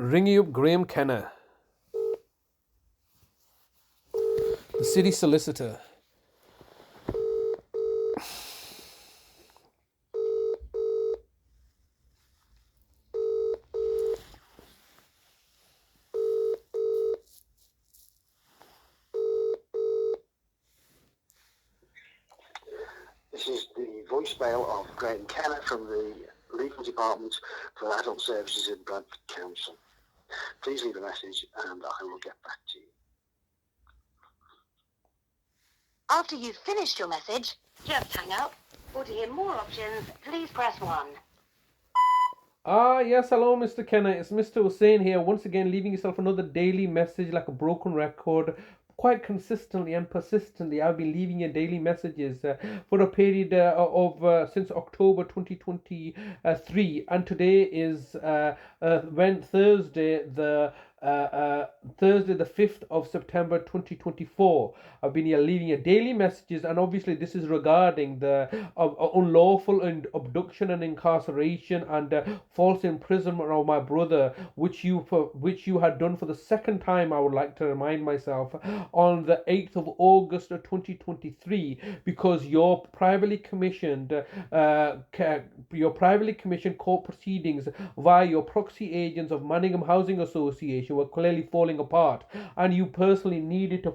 Ringing up Graeme Kenna, the city solicitor. This is the voicemail of Graeme Kenna from the Legal Department for Adult Services in Bradford Council. Please leave a message and I will get back to you. After you've finished your message, just hang up. Or to hear more options, please press 1. Yes, hello, Mr. Kenna. It's Mr. Hussain here, once again leaving yourself another daily message like a broken record. Quite consistently and persistently, I've been leaving you daily messages for a period of since October 2023, and today is Thursday, the 5th of September 2024. I've been here leaving you daily messages, and obviously this is regarding the unlawful and abduction and incarceration and false imprisonment of my brother, which you had done for the second time. I would like to remind myself, on the 8th of August 2023, because your privately commissioned court proceedings via your proxy agents of Manningham Housing Association were clearly falling apart, and you personally needed to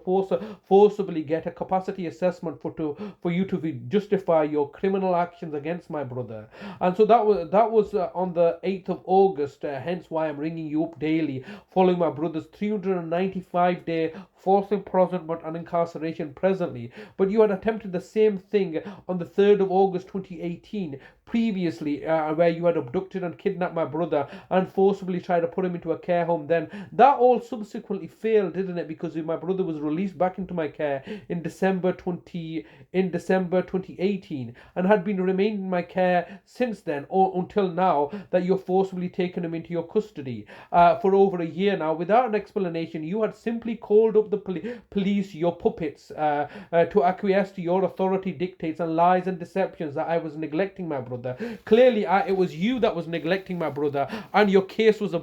forcibly get a capacity assessment for you to justify your criminal actions against my brother. And so that was on the 8th of August, hence why I'm ringing you up daily following my brother's 395-day false imprisonment and incarceration presently. But you had attempted the same thing on the 3rd of August 2018 previously, where you had abducted and kidnapped my brother and forcibly tried to put him into a care home. Then that all subsequently failed, didn't it? Because my brother was released back into my care in December 2018 and had been remained in my care since then, or until now that you're forcibly taken him into your custody for over a year now without an explanation. You had simply called up the police, your puppets, to acquiesce to your authority dictates and lies and deceptions that I was neglecting my brother. Clearly, it was you that was neglecting my brother, and your case was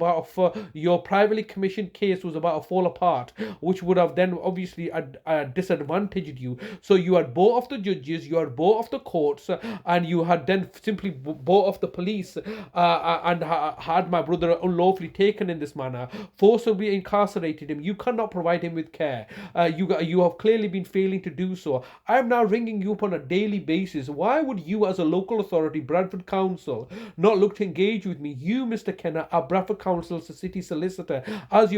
your privately commissioned case was about to fall apart, which would have then obviously disadvantaged you. So you had bought off the judges, you had bought off the courts, and you had then simply bought off the police, and had my brother unlawfully taken in this manner, forcibly incarcerated him. You cannot provide him with care. You have clearly been failing to do so. I am now ringing you up on a daily basis. Why would you, as a local authority, Bradford Council, not look to engage with me? You, Mr. Kenna, are Bradford Council's city solicitor, as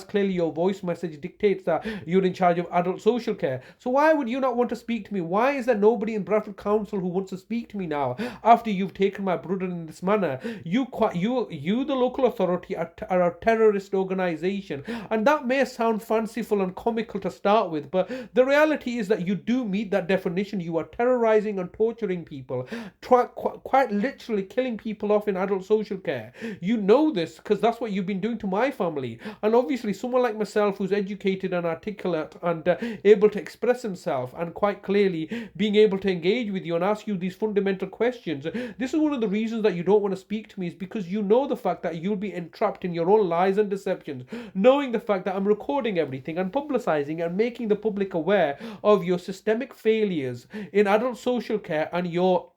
clearly your voice message dictates that you're in charge of adult social care. So why would you not want to speak to me? Why is there nobody in Bradford Council who wants to speak to me now after you've taken my brother in this manner? You, the local authority, are a terrorist organisation, and that may sound fanciful and comical to start with, but the reality is that you do meet that definition. You are terrorising and torturing people, quite literally killing people off in adult social care. You know this because that's what you've been doing to my family. And obviously someone like myself, who's educated and articulate and able to express himself and quite clearly being able to engage with you and ask you these fundamental questions, this is one of the reasons that you don't want to speak to me, is because you know the fact that you'll be entrapped in your own lies and deceptions, knowing the fact that I'm recording everything and publicising and making the public aware of your systemic failures in adult social care and your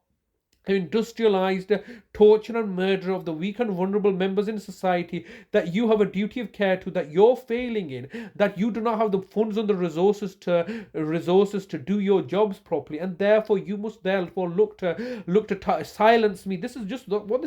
industrialized torture and murder of the weak and vulnerable members in society that you have a duty of care to, that you're failing in, that you do not have the funds and the resources to do your jobs properly, and therefore you must therefore look to silence me. This is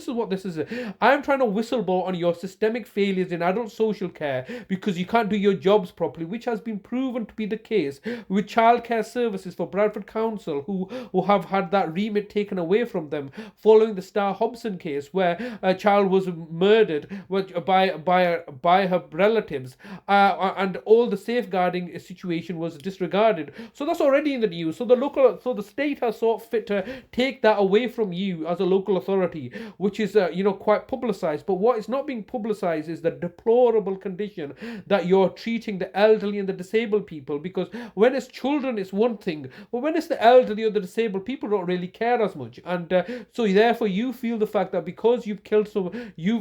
what this is. I'm trying to whistleblow on your systemic failures in adult social care because you can't do your jobs properly, which has been proven to be the case with childcare services for Bradford Council, who have had that remit taken away from them following the Star Hobson case, where a child was murdered by her relatives, and all the safeguarding situation was disregarded. So that's already in the news. So the state has sought fit to take that away from you as a local authority, which is quite publicised. But what is not being publicised is the deplorable condition that you're treating the elderly and the disabled people. Because when it's children, it's one thing, but when it's the elderly or the disabled, people don't really care as much. And so therefore you feel the fact that because you've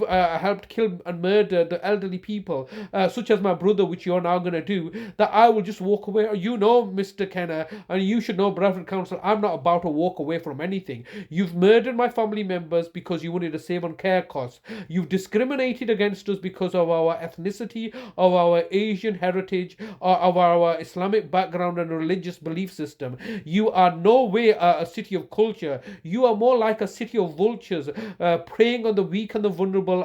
helped kill and murder the elderly people, such as my brother, which you're now going to do, that I will just walk away. You know, Mr. Kenna, and you should know, Bradford Council, I'm not about to walk away from anything. You've murdered my family members because you wanted to save on care costs. You've discriminated against us because of our ethnicity, of our Asian heritage, of our Islamic background and religious belief system. You are no way a city of culture. You are more like a city of vultures, preying on the weak and the vulnerable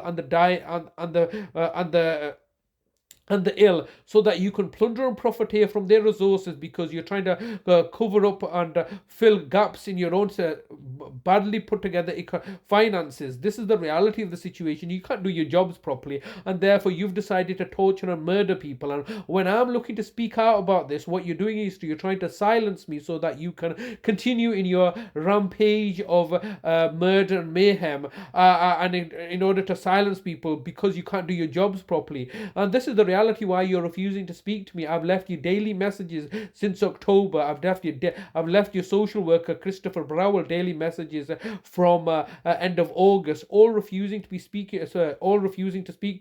and the ill, so that you can plunder and profiteer from their resources, because you're trying to cover up and fill gaps in your own badly put together finances. This is the reality of the situation. You can't do your jobs properly, and therefore you've decided to torture and murder people. And when I'm looking to speak out about this, what you're doing is you're trying to silence me so that you can continue in your rampage of murder and mayhem, and in order to silence people because you can't do your jobs properly. And this is the reality why you're refusing to speak to me. I've left you daily messages since October. I've left your social worker Christopher Browell daily messages from end of August, all refusing to speak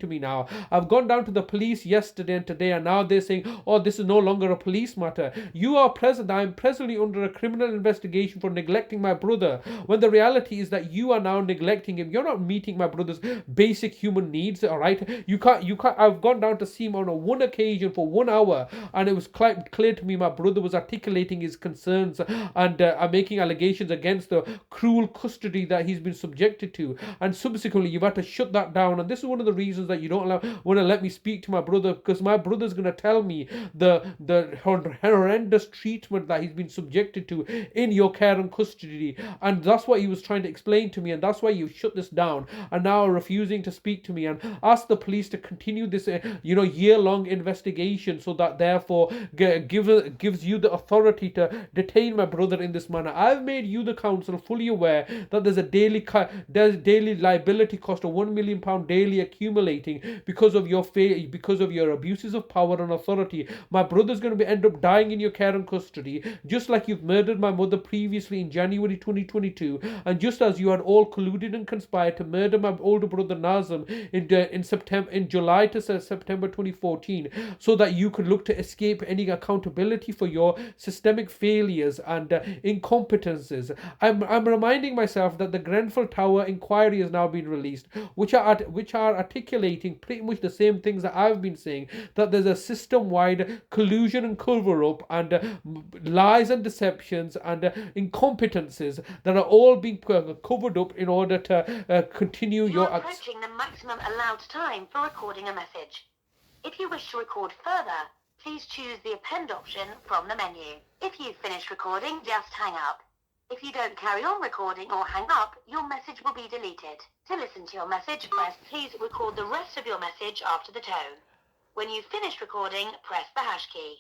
to me now. I've gone down to the police yesterday and today, and now they're saying, oh, this is no longer a police matter. I'm presently under a criminal investigation for neglecting my brother, when the reality is that you are now neglecting him. You're not meeting my brother's basic human needs, all right? You can't. I've gone down to see him on one occasion for 1 hour, and it was clear to me my brother was articulating his concerns and making allegations against the cruel custody that he's been subjected to, and subsequently you've had to shut that down. And this is one of the reasons that you don't want to let me speak to my brother, because my brother's going to tell me the horrendous treatment that he's been subjected to in your care and custody, and that's what he was trying to explain to me, and that's why you shut this down and now are refusing to speak to me and ask the police to continue this year-long investigation, so that therefore gives you the authority to detain my brother in this manner. I've made you, the council, fully aware that there's daily liability cost of £1 million daily accumulating because of your abuses of power and authority. My brother's going to end up dying in your care and custody, just like you've murdered my mother previously in January 2022, and just as you had all colluded and conspired to murder my older brother Nazem in July to September 2014, so that you could look to escape any accountability for your systemic failures and incompetences. I'm reminding myself that the Grenfell Tower inquiry has now been released, which are articulating pretty much the same things that I've been saying, that there's a system-wide collusion and cover-up and lies and deceptions and incompetences that are all being covered up in order to continue You're your approaching the maximum allowed time for recording a message. If you wish to record further, please choose the append option from the menu. If you've finished recording, just hang up. If you don't carry on recording or hang up, your message will be deleted. To listen to your message, please record the rest of your message after the tone. When you've finished recording, press the hash key.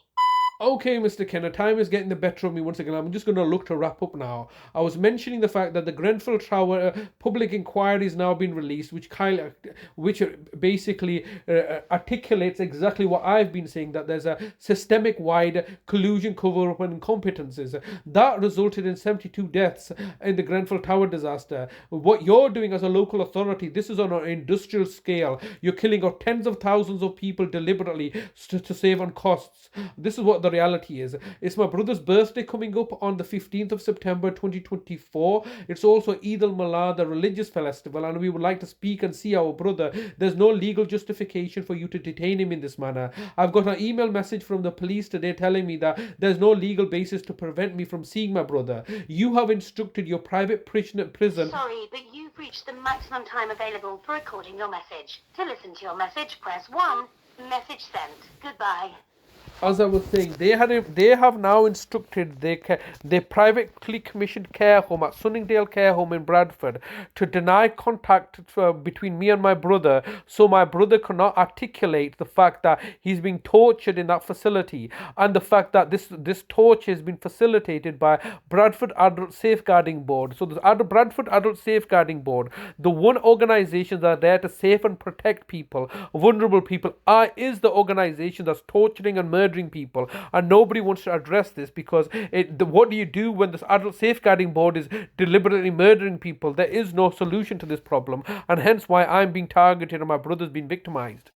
Okay, Mr. Kenna, time is getting the better of me once again. I'm just going to look to wrap up now. I was mentioning the fact that the Grenfell Tower public inquiry has now been released, which basically articulates exactly what I've been saying, that there's a systemic-wide collusion, cover-up and incompetences. That resulted in 72 deaths in the Grenfell Tower disaster. What you're doing as a local authority, this is on an industrial scale. You're killing tens of thousands of people deliberately to save on costs. This is what the reality is. It's my brother's birthday coming up on the 15th of September 2024. It's also Eid al-Malad, the religious festival, and we would like to speak and see our brother. There's no legal justification for you to detain him in this manner. I've got an email message from the police today telling me that there's no legal basis to prevent me from seeing my brother. You have instructed your private prison. Sorry, but you've reached the maximum time available for recording your message. To listen to your message, press 1. Message sent. Goodbye. As I was saying, they have now instructed their privately commissioned care home at Sunningdale Care Home in Bradford to deny contact between me and my brother, so my brother cannot articulate the fact that he's being tortured in that facility, and the fact that this torture has been facilitated by Bradford Adult Safeguarding Board. So the Bradford Adult Safeguarding Board, the one organisation that are there to save and protect people, vulnerable people, is the organisation that's torturing and murdering murdering people, and nobody wants to address this because what do you do when this adult safeguarding board is deliberately murdering people? There is no solution to this problem, and hence why I'm being targeted and my brother's being victimized.